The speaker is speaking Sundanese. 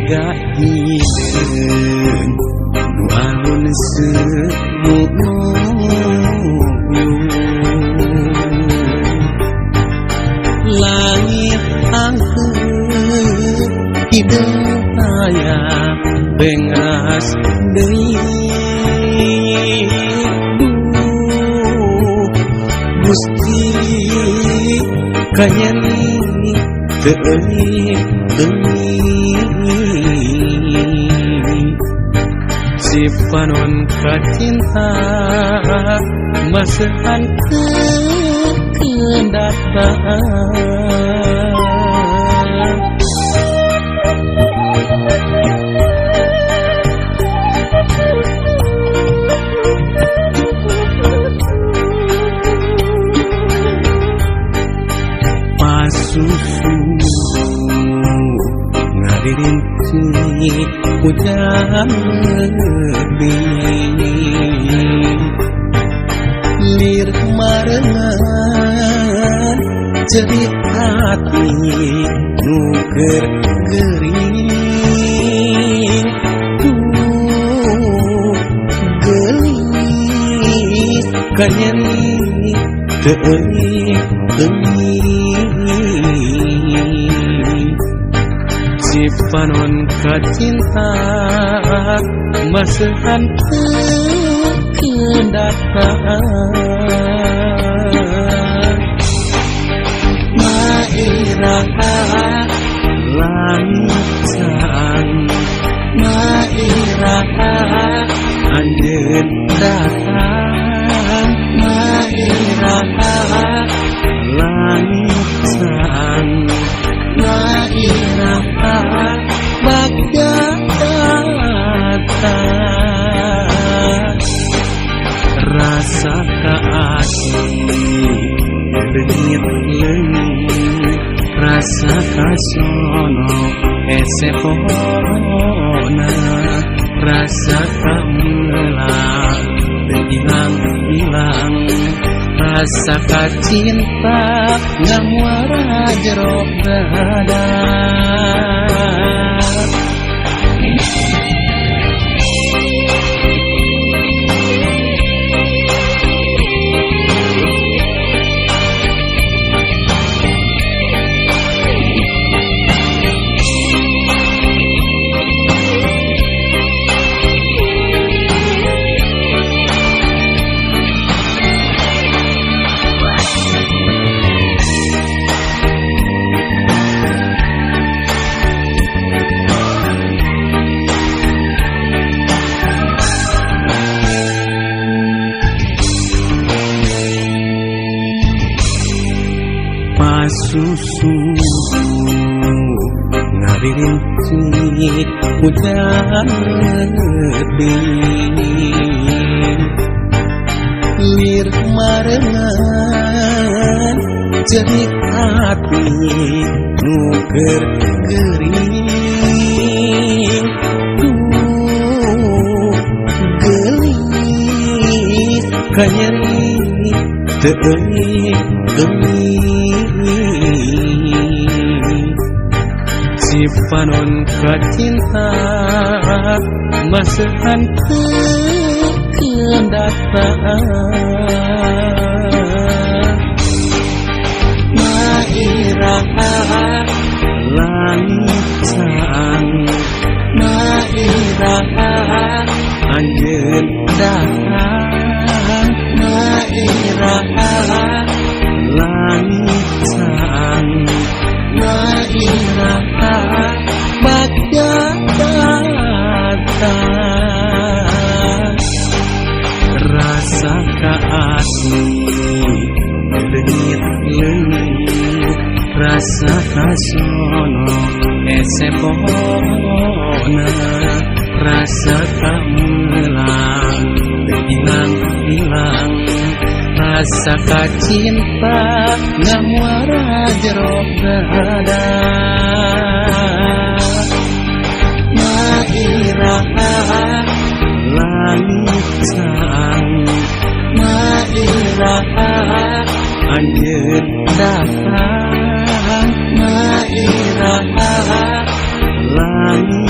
boga hikeun nu alun semu langit angkeun hideung aya bengas deui Gusti kanyeri si panon kacinta masakan kedataan pasusu ngadirinci hujan lebih lir marengan cerit hati nuker gering gelis kanyeri si panon kacinta masakan kedataan mairaha langitan mairaha anjeun datang mairaha langitan mairaha bagja datang rasa kaasih dengit leungit rasa kasono esepona rasa kamelang hilang rasa kacinta ngamuara jero dada susu ngadirinci hujan lebih lir marengan cerit hati nuker gering gelis kanyeri si panon kacinta masakan kedataan mairaha langitan mairaha anjeun datang mairaha langitan mairaha bagja datang rasa kaasih dengit leungit rasa kasono esepona rasa kamelang hilang rasa kacinta ngamuara jero dada mairaha langitan mairaha anjeun datang mairaha langit